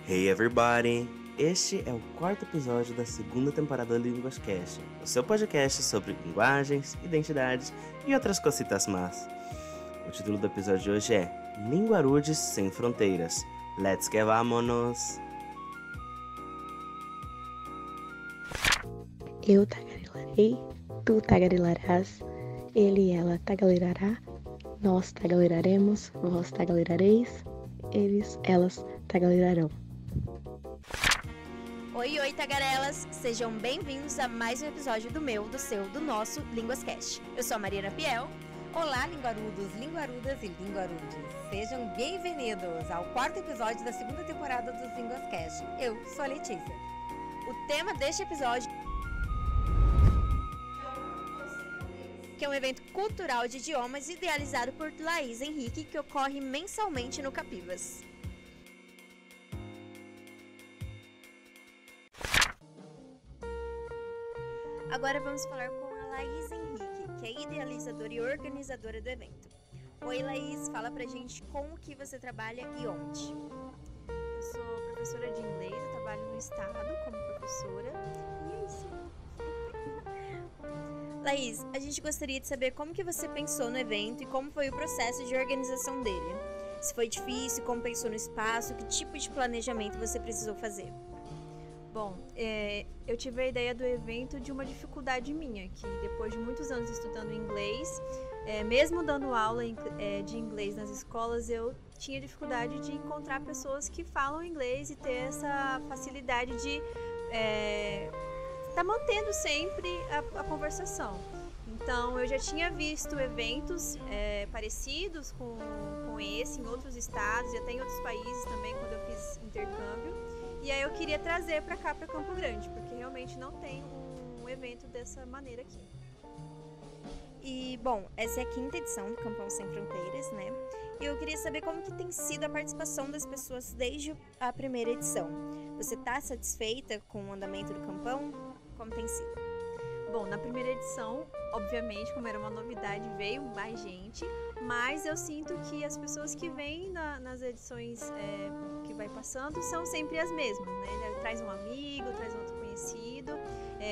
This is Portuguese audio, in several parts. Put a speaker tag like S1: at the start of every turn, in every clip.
S1: Hey everybody! Este é o quarto episódio da segunda temporada do LinguasCast, o seu podcast sobre linguagens, identidades e outras cositas más. O título do episódio de hoje é Linguarudes Sem Fronteiras. Let's que vámonos!
S2: Eu tagarelarei, tu tagarelarás, ele e ela tagarelará, nós tagarelaremos, vós tagarelareis, eles, elas tagarelarão.
S3: Oi, tagarelas! Sejam bem-vindos a mais um episódio do meu, do seu, do nosso LinguasCast. Eu sou a Mariana Piel.
S4: Olá, linguarudos, linguarudas e linguarudes. Sejam bem-vindos ao quarto episódio da segunda temporada dos LinguasCast. Eu sou a Letícia.
S3: O tema deste episódio que é um evento cultural de idiomas idealizado por Laís Henrique, que ocorre mensalmente no Capivas. Agora vamos falar com a Laís Henrique, que é idealizadora e organizadora do evento. Oi, Laís, fala pra gente com o que você trabalha e onde.
S5: Eu sou professora de inglês, eu trabalho no estado como professora e é isso.
S3: Laís, a gente gostaria de saber como que você pensou no evento e como foi o processo de organização dele. Se foi difícil, como pensou no espaço, que tipo de planejamento você precisou fazer?
S5: Bom, eu tive a ideia do evento de uma dificuldade minha, que depois de muitos anos estudando inglês, mesmo dando aula de inglês nas escolas, eu tinha dificuldade de encontrar pessoas que falam inglês e ter essa facilidade de estar mantendo sempre a conversação. Então, eu já tinha visto eventos parecidos com esse em outros estados e até em outros países também, quando eu fiz intercâmbio. E aí eu queria trazer para cá, para Campo Grande, porque realmente não tem um evento dessa maneira aqui.
S3: E, bom, essa é a quinta edição do Campão Sem Fronteiras, né? E eu queria saber como que tem sido a participação das pessoas desde a primeira edição. Você está satisfeita com o andamento do campão? Como tem sido?
S5: Bom, na primeira edição, obviamente, como era uma novidade, veio mais gente, mas eu sinto que as pessoas que vêm nas edições que vai passando são sempre as mesmas, né? Traz um amigo, traz um outro conhecido,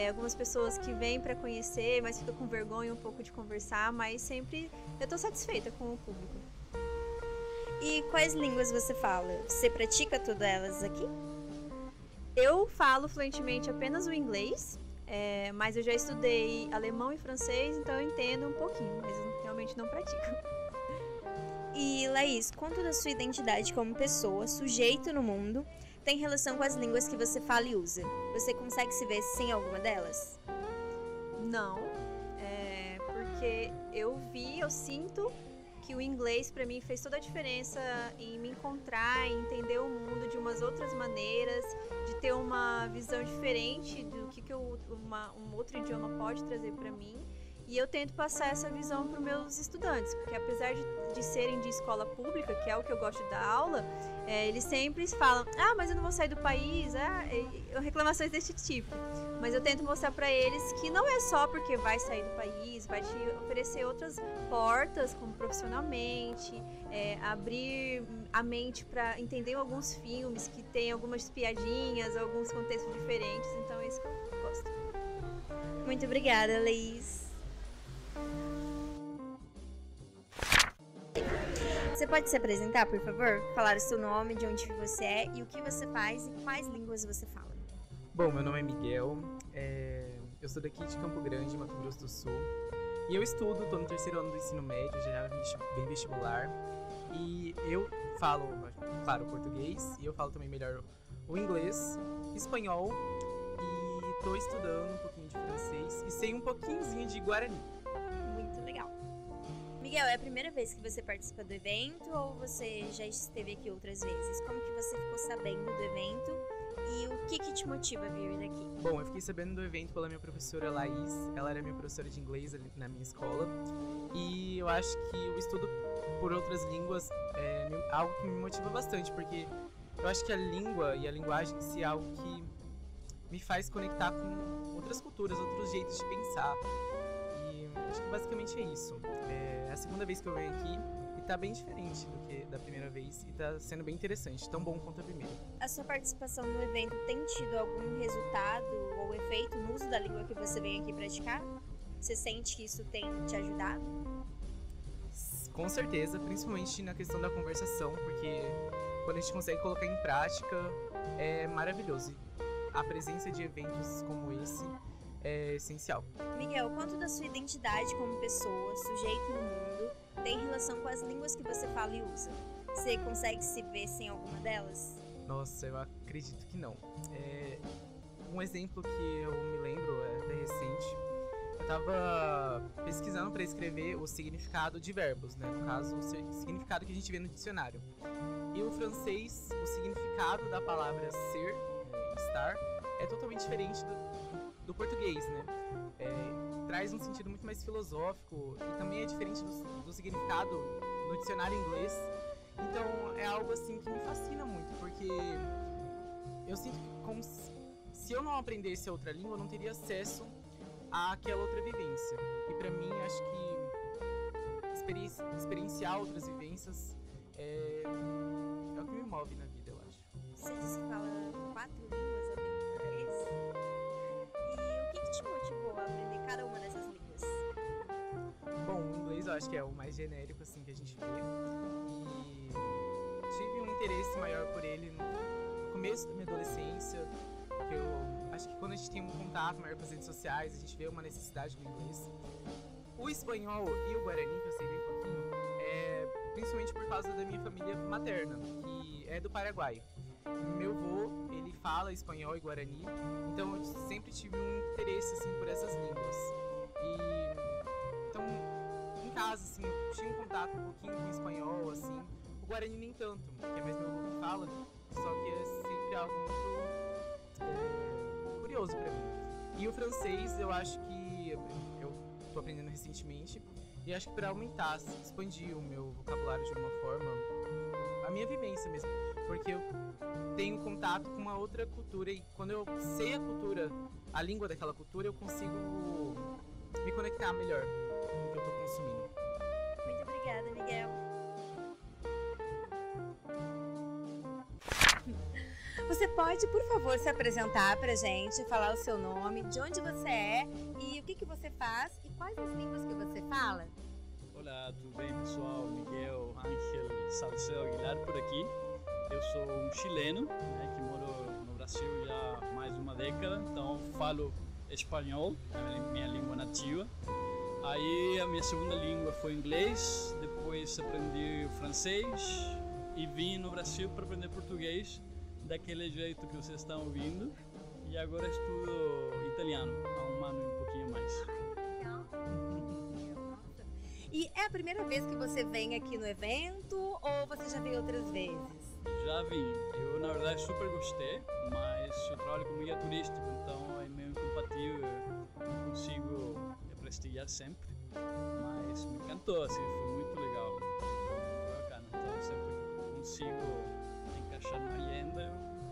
S5: algumas pessoas que vêm para conhecer, mas ficam com vergonha um pouco de conversar, mas sempre eu estou satisfeita com o público.
S3: E quais línguas você fala? Você pratica todas elas aqui?
S5: Eu falo fluentemente apenas o inglês, mas eu já estudei alemão e francês, então eu entendo um pouquinho, mas eu realmente não pratico.
S3: E, Laís, quanto da sua identidade como pessoa, sujeito no mundo, tem relação com as línguas que você fala e usa? Você consegue se ver sem alguma delas?
S5: Não, porque eu sinto que o inglês para mim fez toda a diferença em me encontrar, em entender o mundo de umas outras maneiras, de ter uma visão diferente do que um outro idioma pode trazer para mim. E eu tento passar essa visão para os meus estudantes, porque apesar de serem de escola pública, que é o que eu gosto de dar aula, eles sempre falam, mas eu não vou sair do país, reclamações desse tipo. Mas eu tento mostrar para eles que não é só porque vai sair do país, vai te oferecer outras portas, como profissionalmente, abrir a mente para entender alguns filmes que tem algumas piadinhas, alguns contextos diferentes, então é isso que eu gosto.
S3: Muito obrigada, Laís. Você pode se apresentar, por favor? Falar o seu nome, de onde você é e o que você faz e quais línguas você fala.
S6: Bom, meu nome é Miguel, eu sou daqui de Campo Grande, Mato Grosso do Sul. E eu estou no terceiro ano do ensino médio, já bem vestibular. E eu falo, claro, português, e eu falo também melhor o inglês, espanhol, e estou estudando um pouquinho de francês e sei um pouquinhozinho de guarani.
S3: Muito legal. Miguel, é a primeira vez que você participa do evento ou você já esteve aqui outras vezes? Como que você ficou sabendo do evento e o que te motiva a vir daqui?
S6: Bom, eu fiquei sabendo do evento pela minha professora Laís, ela era minha professora de inglês na minha escola, e eu acho que o estudo por outras línguas é algo que me motiva bastante, porque eu acho que a língua e a linguagem em si é algo que me faz conectar com outras culturas, outros jeitos de pensar. E acho que basicamente é isso. É a segunda vez que eu venho aqui e tá bem diferente do que da primeira vez e tá sendo bem interessante, tão bom quanto a primeira.
S3: A sua participação no evento tem tido algum resultado ou efeito no uso da língua que você vem aqui praticar? Você sente que isso tem te ajudado?
S6: Com certeza, principalmente na questão da conversação, porque quando a gente consegue colocar em prática, é maravilhoso. A presença de eventos como esse é essencial.
S3: Miguel, quanto da sua identidade como pessoa, sujeito no mundo, tem relação com as línguas que você fala e usa? Você consegue se ver sem alguma delas?
S6: Nossa, eu acredito que não. Um exemplo que eu me lembro, é até recente, eu tava pesquisando para escrever o significado de verbos, né? No caso, o significado que a gente vê no dicionário. E o francês, o significado da palavra ser, estar, é totalmente diferente do português, né? Traz um sentido muito mais filosófico e também é diferente do significado no dicionário inglês. Então é algo assim que me fascina muito, porque eu sinto que como se eu não aprendesse outra língua, eu não teria acesso àquela outra vivência. E pra mim, acho que experienciar outras vivências é o que me move na vida, eu acho.
S3: Você disse que fala 4 línguas além do português? E o que te motivou a aprender cada uma dessas línguas?
S6: Bom, o inglês eu acho que é o mais genérico assim que a gente vê. E tive um interesse maior por ele no começo da minha adolescência, que eu acho que quando a gente tem um contato maior com as redes sociais, a gente vê uma necessidade do inglês. O espanhol e o guarani, que eu sei bem pouquinho, principalmente por causa da minha família materna, que é do Paraguai. Meu avô, ele fala espanhol e guarani, então eu sempre tive um interesse assim por essas línguas. Então, em casa assim, eu tinha um contato um pouquinho com o espanhol, assim. O guarani nem tanto, que é mais meu avô que fala, só que é sempre algo muito curioso pra mim. E o francês, eu acho que eu tô aprendendo recentemente, e acho que para aumentar, expandir o meu vocabulário de alguma forma, a minha vivência mesmo, porque eu tenho contato com uma outra cultura e quando eu sei a cultura, a língua daquela cultura, eu consigo me conectar melhor com o que eu tô consumindo.
S3: Muito obrigada, Miguel.
S4: Você pode, por favor, se apresentar pra gente, falar o seu nome, de onde você é e o que você faz e quais as línguas que você fala?
S7: Olá, tudo bem, pessoal? Miguel Ángel Salcedo Aguilar por aqui. Eu sou um chileno, né, que moro no Brasil já há mais de uma década, então falo espanhol, é a minha língua nativa. Aí a minha segunda língua foi inglês, depois aprendi francês e vim no Brasil para aprender português, daquele jeito que vocês estão ouvindo, e agora estudo italiano há um ano e um pouquinho mais.
S4: E é a primeira vez que você vem aqui no evento ou você já veio outras vezes?
S7: Já vim. Eu, na verdade, super gostei, mas eu trabalho como guia turístico, então é meio incompatível, não consigo prestigiar sempre, mas me encantou, assim, foi muito legal, foi bacana, então sempre consigo encaixar na agenda,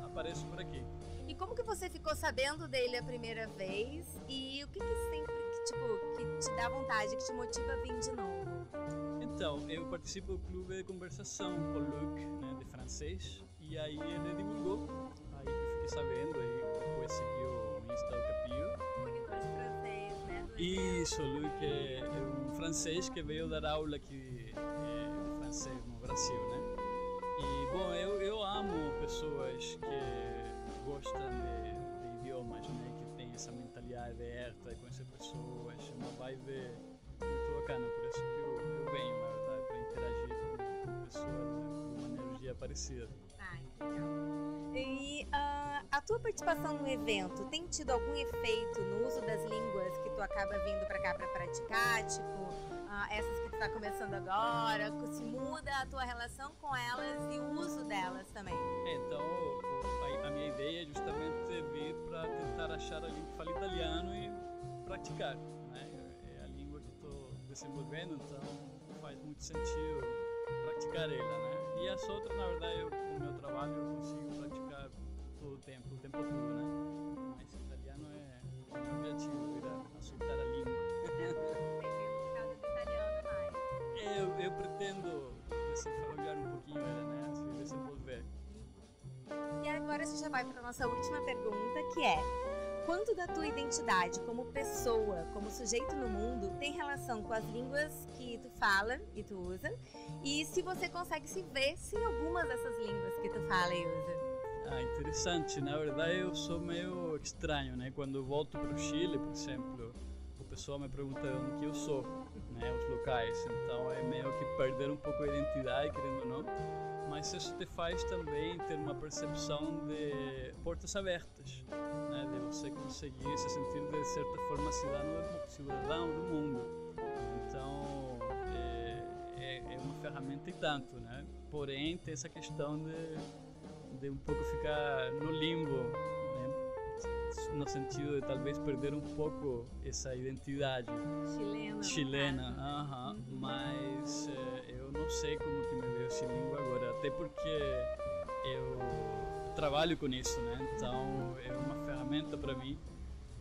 S7: eu apareço por aqui.
S4: E como que você ficou sabendo dele a primeira vez e o que sempre que te dá vontade, que te motiva a vir de novo?
S7: Então, eu participo do clube de conversação com o Luc, né, de francês, e aí ele divulgou, aí eu fiquei sabendo, e depois segui o Insta do Capio.
S4: Monitor de francês, né?
S7: Isso, o Luc é um francês que veio dar aula aqui de francês no Brasil, né? E, bom, eu amo pessoas que gostam de idiomas, né, que tem essa mentalidade aberta, de conhecer pessoas, é uma vibe muito bacana, por isso que eu venho, na verdade, para interagir com pessoas, né, com uma energia parecida.
S4: Ai, que legal. E a tua participação no evento tem tido algum efeito no uso das línguas que tu acaba vindo para cá para praticar? Tipo, essas que tu tá começando agora, se muda a tua relação com elas e o uso delas também?
S7: Então, a minha ideia é justamente vir para tentar achar alguém que fale italiano e praticar, né? É a língua que estou desenvolvendo, então faz muito sentido praticar ela, né? E as outras, na verdade, com o meu trabalho eu consigo praticar todo o tempo todo, né? Mas italiano é o meu objetivo, ir a soltar a língua.
S4: Pretendo por causa do italiano mais.
S7: Eu pretendo
S4: gente já vai para nossa última pergunta, que é: quanto da tua identidade como pessoa, como sujeito no mundo, tem relação com as línguas que tu fala e tu usa? E se você consegue se ver em algumas dessas línguas que tu fala e usa?
S7: Interessante. Na verdade, eu sou meio estranho, né? Quando eu volto para o Chile, por exemplo, o pessoal me pergunta de onde que eu sou, né? Os locais. Então é meio que perder um pouco a identidade, querendo ou não. Mas isso te faz também ter uma percepção de portas abertas, né? De você conseguir se sentir de certa forma cidadão do mundo. Então é uma ferramenta e tanto, né? Porém tem essa questão de um pouco ficar no limbo, né? No sentido de talvez perder um pouco essa identidade chilena. Mas eu não sei como que me vejo sem língua agora, até porque eu trabalho com isso, né? Então é uma ferramenta para mim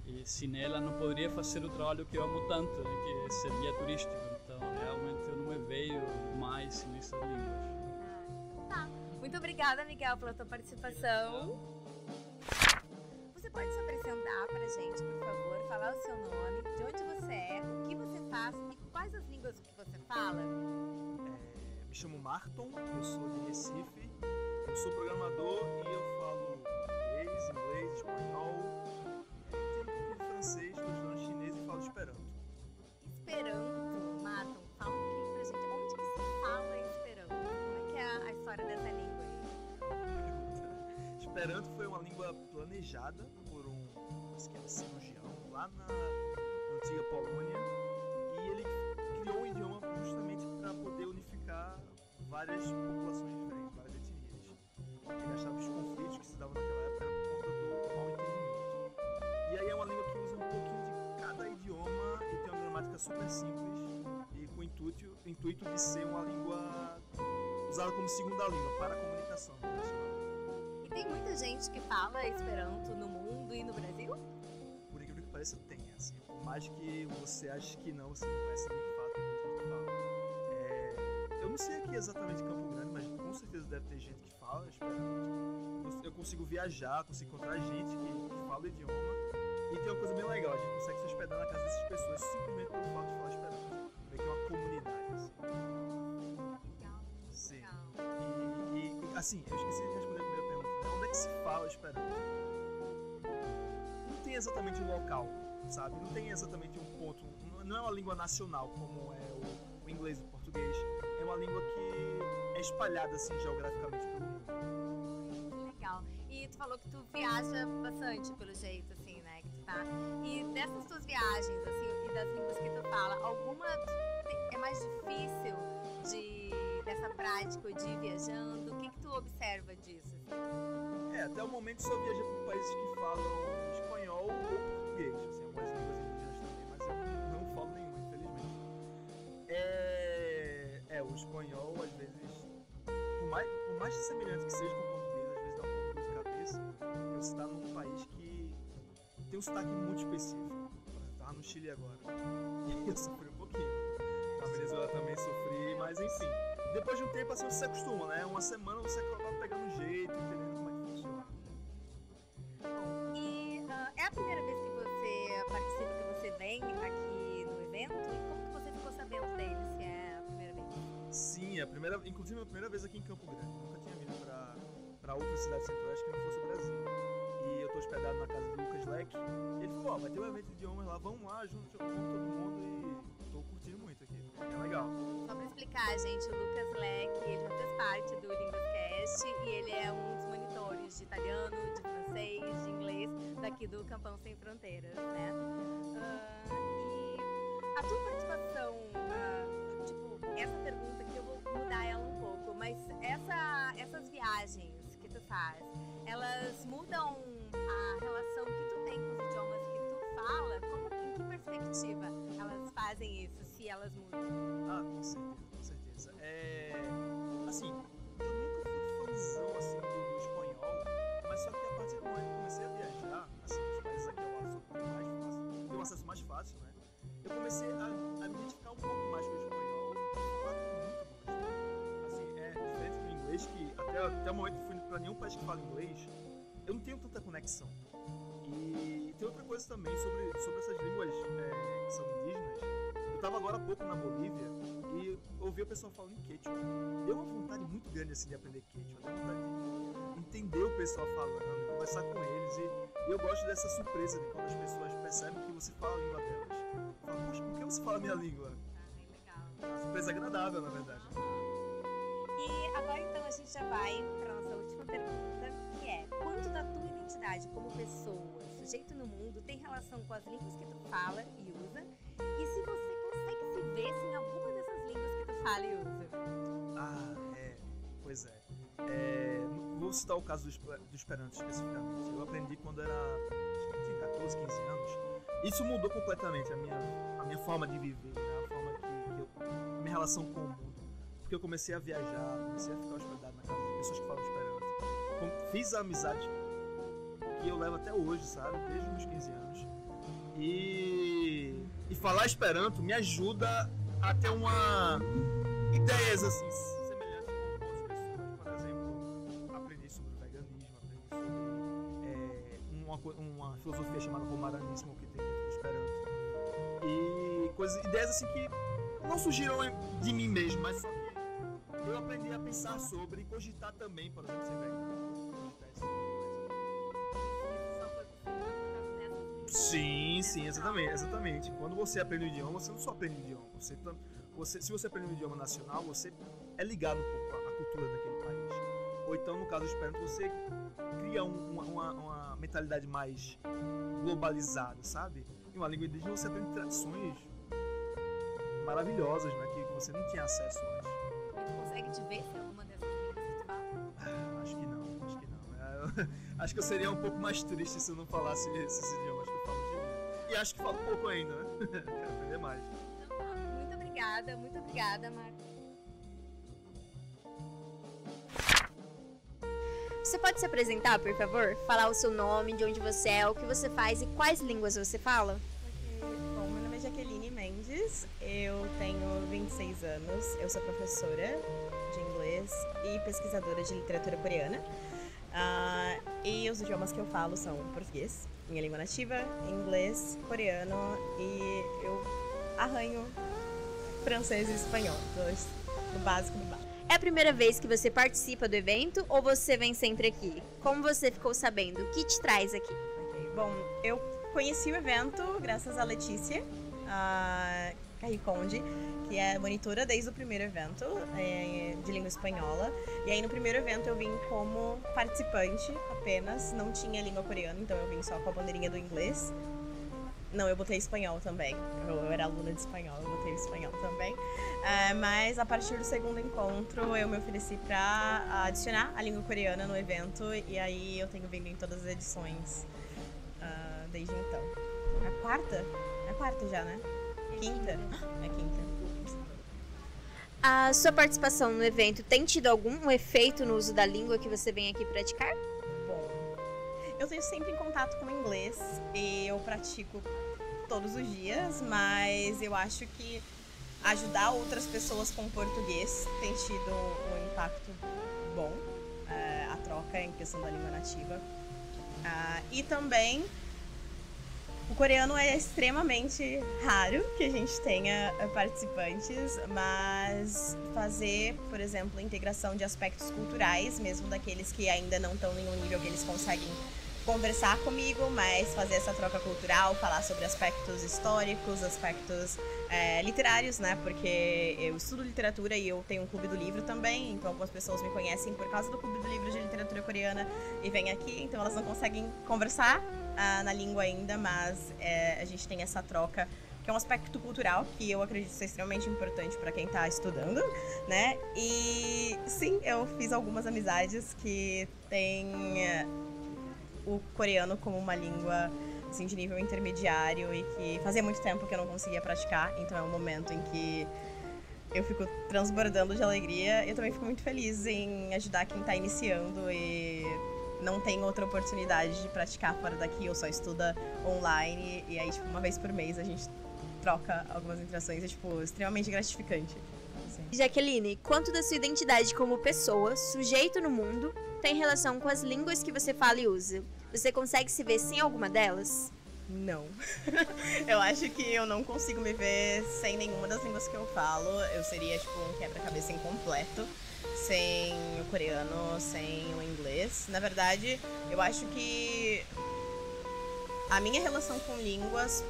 S7: e sem ela não poderia fazer o trabalho que eu amo tanto, né? Que é ser guia turístico. Então realmente eu não me vejo mais nessas línguas.
S4: Muito obrigada, Miguel, pela tua participação. Você pode se apresentar pra gente, por favor, falar o seu nome, de onde você é, o que você faz e quais as línguas que você fala?
S8: Me chamo Marton, eu sou de Recife, eu sou programador e eu falo português, inglês, espanhol, entendo um pouquinho de francês, estou estudando chinês e falo esperanto.
S4: Esperanto, Marton, fala um pouquinho pra gente, onde que se fala esperanto? Como é que é a história dessa língua aí?
S8: Esperanto foi uma língua planejada por um cirurgião lá na antiga Polônia e ele criou um idioma justamente para poder unificar várias populações diferentes, várias etnias. Ele achava que os conflitos que se davam naquela época eram por conta do mau entendimento. E aí é uma língua que usa um pouquinho de cada idioma e tem uma gramática super simples e com o intuito de ser uma língua usada como segunda língua para a comunicação internacional.
S4: Tem muita gente que fala Esperanto no mundo e no Brasil?
S8: Por incrível que pareça, tem, assim. Por mais que você ache que não, você não conhece ninguém que fala, tem muita gente que fala. Eu não sei aqui exatamente em Campo Grande, mas com certeza deve ter gente que fala Esperanto. Eu consigo viajar, consigo encontrar gente que fala o idioma. E tem uma coisa bem legal, a gente consegue se hospedar na casa dessas pessoas simplesmente pelo fato de falar Esperanto. Meio que é uma comunidade, assim.
S4: Legal.
S8: Sim.
S4: Legal.
S8: E assim, eu esqueci de responder a primeira pergunta. Onde é que se fala Esperanto? Não tem exatamente um local, sabe? Não tem exatamente um ponto. Não é uma língua nacional como é o inglês e o português. É uma língua que é espalhada assim geograficamente pelo mundo.
S4: Legal. E tu falou que tu viaja bastante, pelo jeito, assim, né? Que tu tá. E dessas tuas viagens, assim, e das línguas que tu fala, alguma é mais difícil dessa prática de ir viajando? O que tu observa disso? Assim?
S8: Até o momento só viajei por países que falam espanhol ou português, assim, algumas línguas indígenas também, mas eu não falo nenhuma, infelizmente. O espanhol, às vezes, por mais semelhante que seja com o português, às vezes dá um pouco de cabeça, porque você está num país que tem um sotaque muito específico. Eu estava no Chile agora, e eu sofri um pouquinho. Na Venezuela também sofri, mas enfim. Depois de um tempo, assim, você se acostuma, né? Uma semana você acaba pegando um jeito, entendendo como é que funciona.
S4: Bom, e é a primeira vez que você participa, que você vem aqui no evento? E como que você ficou sabendo dele, se é a primeira vez?
S8: Sim, inclusive a primeira vez aqui em Campo Grande. Nunca tinha vindo pra outra cidade centro-oeste que não fosse o Brasil. E eu tô hospedado na casa do Lucas Leck. Ele falou, vai ter um evento de idiomas lá, vamos lá, junto com todo mundo e tô curtindo muito aqui. É legal.
S4: Só pra explicar, gente, o Lucas Leck, ele já fez parte do LinguasCast e ele é um dos monitores de italiano, de francês, de inglês daqui do Campão Sem Fronteiras, né? E a tua participação, essa pergunta aqui eu vou mudar ela um pouco, mas essas viagens que tu faz, elas mudam a relação que tu tem com os idiomas que tu fala? Em que perspectiva elas fazem isso, se elas mudam?
S8: Com certeza. Assim, eu nunca fui fãzão assim, do espanhol, mas só que a partir do momento que eu comecei a viajar, assim, os países aqui ao lado tem um acesso mais fácil, né? Eu comecei a me identificar um pouco mais com o espanhol e falar com muito gosto. Assim, é diferente do inglês, que até o momento que fui pra nenhum país que fala inglês, eu não tenho tanta conexão. E tem outra coisa também sobre essas línguas que são indígenas. Eu estava agora há pouco na Bolívia e ouvi o pessoal falando em Quechua. Deu uma vontade muito grande assim de aprender Quechua. Deu vontade de entender o pessoal falando, conversar com eles. E eu gosto dessa surpresa de quando as pessoas percebem que você fala a língua delas. Falam, poxa, por que você fala a minha língua?
S4: Legal.
S8: Uma surpresa agradável, na verdade.
S4: E agora então a gente já vai para nossa última pergunta, que é: quanto da tua identidade como pessoa, sujeito no mundo, tem relação com as línguas que tu fala e usa? E se você consegue se ver em alguma dessas línguas que tu fala e usa?
S8: Pois é. Vou citar o caso do Esperanto especificamente. Eu aprendi quando acho que tinha 14, 15 anos. Isso mudou completamente a minha forma de viver, né? A forma a minha relação com o mundo. Porque eu comecei a viajar, comecei a ficar hospedado na casa de pessoas que falam Esperanto. Fiz a amizade que eu levo até hoje, sabe? Desde os meus 15 anos. E falar Esperanto me ajuda a ter ideias assim semelhantes com outras pessoas. Por exemplo, aprendi sobre o veganismo, aprendi sobre uma filosofia chamada romaranismo que tem dentro do Esperanto. E ideias assim que não surgiram de mim mesmo, mas só que eu aprendi a pensar sobre e cogitar também, por exemplo, ser vegano. Sim, exatamente. Quando você aprende um idioma, você não só aprende um idioma. Se você aprende um idioma nacional, você é ligado um pouco à cultura daquele país. Ou então, no caso do Esperanto, você cria uma mentalidade mais globalizada, sabe? Em uma língua indígena, você aprende tradições maravilhosas, né? Que você não tinha acesso antes.
S4: E tu consegue te ver se alguma dessas línguas que tu fala?
S8: Acho que não. Acho que eu seria um pouco mais triste se eu não falasse esses idiomas que eu falo hoje em dia. E acho que falo pouco ainda, né? Quero aprender mais.
S4: Então tá, muito obrigada, Marco.
S3: Você pode se apresentar, por favor? Falar o seu nome, de onde você é, o que você faz e quais línguas você fala?
S2: Bom, meu nome é Jaqueline Mendes, eu tenho 26 anos, eu sou professora de inglês e pesquisadora de literatura coreana. E os idiomas que eu falo são português, minha língua nativa, inglês, coreano e eu arranho francês e espanhol, dois, do básico do básico.
S3: É a primeira vez que você participa do evento ou você vem sempre aqui? Como você ficou sabendo? O que te traz aqui?
S2: Okay. Bom, eu conheci o evento graças a Letícia Carriconde, que é monitora desde o primeiro evento de língua espanhola. E aí no primeiro evento eu vim como participante apenas, não tinha língua coreana, então eu vim só com a bandeirinha do inglês. Não, eu botei espanhol também. Eu era aluna de espanhol, eu botei espanhol também. Mas a partir do segundo encontro eu me ofereci para adicionar a língua coreana no evento e aí eu tenho vindo em todas as edições desde então. A quarta? É a quarta já, né? Quinta? É quinta.
S3: A sua participação no evento tem tido algum efeito no uso da língua que você vem aqui praticar?
S2: Bom, eu tenho sempre em contato com o inglês e eu pratico todos os dias, mas eu acho que ajudar outras pessoas com português tem tido um impacto bom, a troca em questão da língua nativa. E também o coreano é extremamente raro que a gente tenha participantes, mas fazer, por exemplo, a integração de aspectos culturais, mesmo daqueles que ainda não estão em um nível que eles conseguem conversar comigo, mas fazer essa troca cultural, falar sobre aspectos históricos, aspectos literários, né? Porque eu estudo literatura e eu tenho um clube do livro também, então algumas pessoas me conhecem por causa do clube do livro de literatura coreana e vêm aqui, então elas não conseguem conversar na língua ainda, mas a gente tem essa troca, que é um aspecto cultural que eu acredito ser extremamente importante para quem está estudando, né? E sim, eu fiz algumas amizades que têm o coreano como uma língua assim, de nível intermediário e que fazia muito tempo que eu não conseguia praticar, então é um momento em que eu fico transbordando de alegria. Eu também fico muito feliz em ajudar quem está iniciando e não tem outra oportunidade de praticar fora daqui, ou só estuda online, e aí, tipo, uma vez por mês a gente troca algumas interações, é, tipo, extremamente gratificante. Assim.
S3: Jaqueline, quanto da sua identidade como pessoa, sujeito no mundo, tem relação com as línguas que você fala e usa. Você consegue se ver sem alguma delas?
S2: Não. Eu acho que eu não consigo me ver sem nenhuma das línguas que eu falo. Eu seria, tipo, um quebra-cabeça incompleto. Sem o coreano, sem o inglês. Na verdade, eu acho que a minha relação com línguas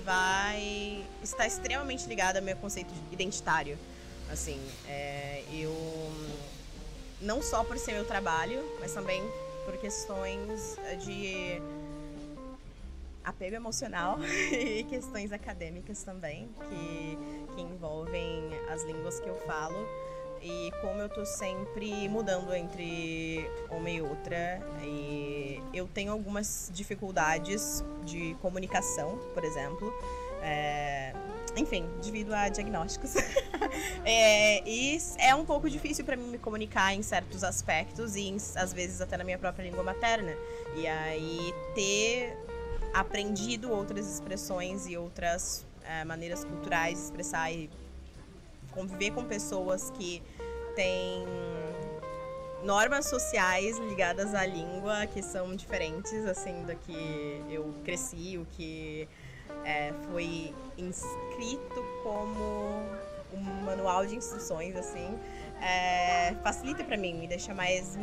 S2: vai estar extremamente ligada ao meu conceito identitário. Assim, eu... Não só por ser meu trabalho, mas também por questões de apego emocional e questões acadêmicas também, que envolvem as línguas que eu falo. E como eu tô sempre mudando entre uma e outra, e eu tenho algumas dificuldades de comunicação, por exemplo, enfim, devido a diagnósticos. E é um pouco difícil para mim me comunicar em certos aspectos e às vezes até na minha própria língua materna. E aí ter aprendido outras expressões e outras maneiras culturais de expressar e conviver com pessoas que têm normas sociais ligadas à língua que são diferentes, assim, do que eu cresci, o que foi inscrito como um manual de instruções, assim, facilita pra mim, me deixa mais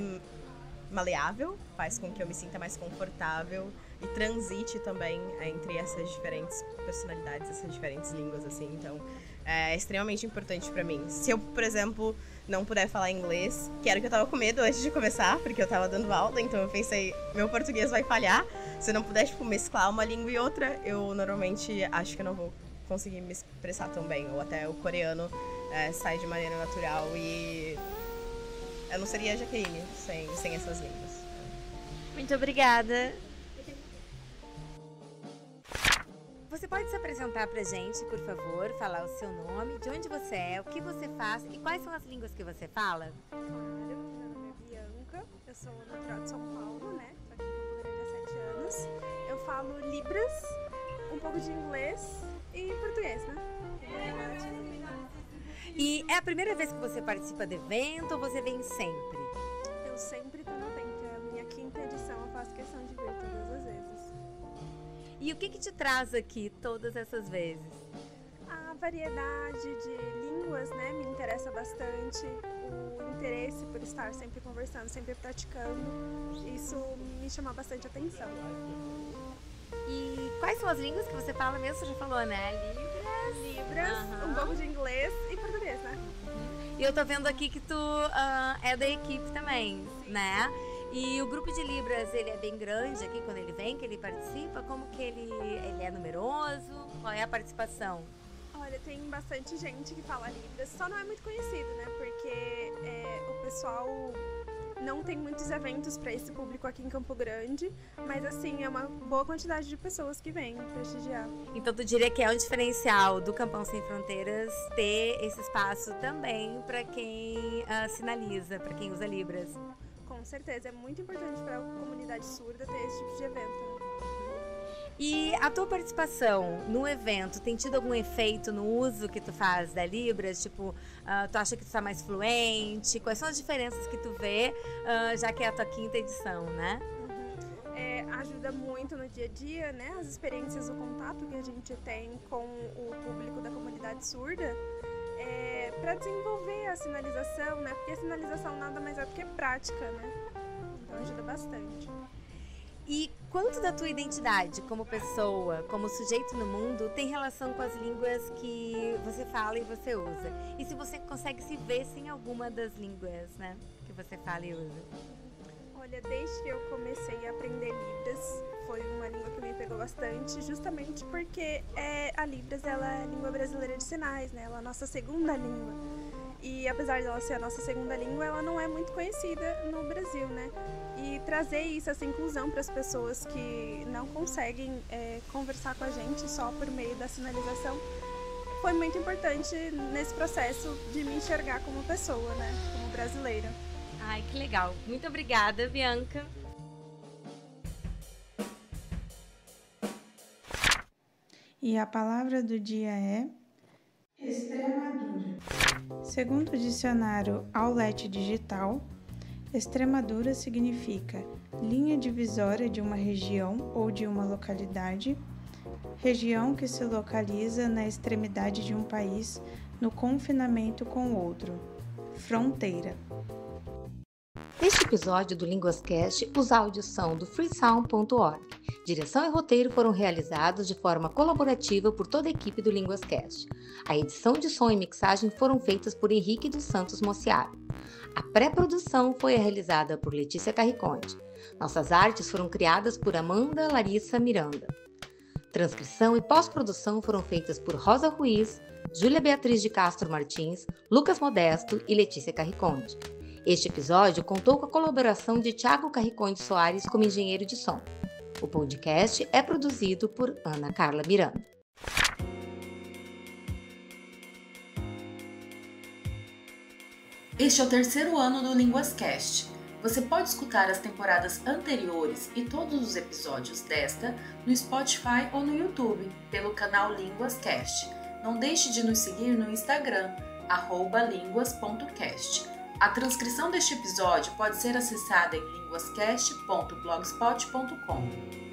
S2: maleável, faz com que eu me sinta mais confortável e transite também entre essas diferentes personalidades, essas diferentes línguas, assim. Então, é extremamente importante pra mim. Se eu, por exemplo, não puder falar inglês, que era o que eu tava com medo antes de começar, porque eu tava dando aula, então eu pensei, meu português vai falhar. Se eu não puder, tipo, mesclar uma língua e outra, eu normalmente acho que eu não vou conseguir me expressar tão bem. Ou até o coreano sai de maneira natural e eu não seria a Jaqueline sem essas línguas.
S3: Muito obrigada.
S4: Você pode se apresentar pra gente, por favor, falar o seu nome, de onde você é, o que você faz e quais são as línguas que você fala?
S9: Claro, meu nome é Bianca, eu sou natural de São Paulo, né? Tô aqui em Campo Grande há 7 anos. Eu falo Libras, um pouco de inglês e português, né?
S4: E é a primeira vez que você participa do evento ou você vem sempre?
S9: Eu sempre tô no evento, é a minha 5ª edição, eu faço questão de vir todas as vezes.
S4: E o que te traz aqui todas essas vezes?
S9: A variedade de línguas, né, me interessa bastante. O interesse por estar sempre conversando, sempre praticando, isso me chama bastante atenção.
S4: E quais são as línguas que você fala mesmo? Você já falou, né?
S9: Libras, um pouco de inglês e português, né?
S4: E eu tô vendo aqui que tu é da equipe também, né? E o grupo de Libras, ele é bem grande aqui quando ele vem, que ele participa? Como que ele é numeroso? Qual é a participação?
S9: Olha, tem bastante gente que fala Libras, só não é muito conhecido, né? Porque o pessoal não tem muitos eventos para esse público aqui em Campo Grande, mas assim, é uma boa quantidade de pessoas que vêm prestigiar.
S4: Então tu diria que é um diferencial do Campão Sem Fronteiras ter esse espaço também para quem sinaliza, para quem usa Libras?
S9: Com certeza, é muito importante para a comunidade surda ter esse tipo de evento, né?
S4: E a tua participação no evento tem tido algum efeito no uso que tu faz da Libras? Tipo, tu acha que tu tá mais fluente? Quais são as diferenças que tu vê, já que é a tua 5ª edição, né?
S9: Ajuda muito no dia a dia, né? As experiências, o contato que a gente tem com o público da comunidade surda, para desenvolver a sinalização, né? Porque a sinalização nada mais é do que prática, né? Então ajuda bastante.
S4: E quanto da tua identidade como pessoa, como sujeito no mundo, tem relação com as línguas que você fala e você usa? E se você consegue se ver sem alguma das línguas, né, que você fala e usa?
S9: Olha, desde que eu comecei a aprender Libras, foi uma língua que me pegou bastante, justamente porque a Libras ela é a língua brasileira de sinais, né? Ela é a nossa 2ª língua. E apesar de ela ser a nossa 2ª língua, ela não é muito conhecida no Brasil, né? E trazer isso, essa inclusão para as pessoas que não conseguem conversar com a gente só por meio da sinalização, foi muito importante nesse processo de me enxergar como pessoa, né? Como brasileira.
S4: Ai, que legal. Muito obrigada, Bianca.
S10: E a palavra do dia é Extremadura. Segundo o dicionário Aulete Digital, Extremadura significa linha divisória de uma região ou de uma localidade, região que se localiza na extremidade de um país no confinamento com outro, fronteira.
S11: Neste episódio do LínguasCast, os áudios são do freesound.org. Direção e roteiro foram realizados de forma colaborativa por toda a equipe do LínguasCast. A edição de som e mixagem foram feitas por Henrique dos Santos Mociaro. A pré-produção foi realizada por Letícia Carriconde. Nossas artes foram criadas por Amanda Larissa Miranda. Transcrição e pós-produção foram feitas por Rosa Ruiz, Júlia Beatriz de Castro Martins, Lucas Modesto e Letícia Carriconde. Este episódio contou com a colaboração de Thiago Carriconde Soares como engenheiro de som. O podcast é produzido por Ana Carla Miranda.
S12: Este é o terceiro ano do LínguasCast. Você pode escutar as temporadas anteriores e todos os episódios desta no Spotify ou no YouTube, pelo canal LínguasCast. Não deixe de nos seguir no Instagram, @linguas.cast. A transcrição deste episódio pode ser acessada em linguascast.blogspot.com.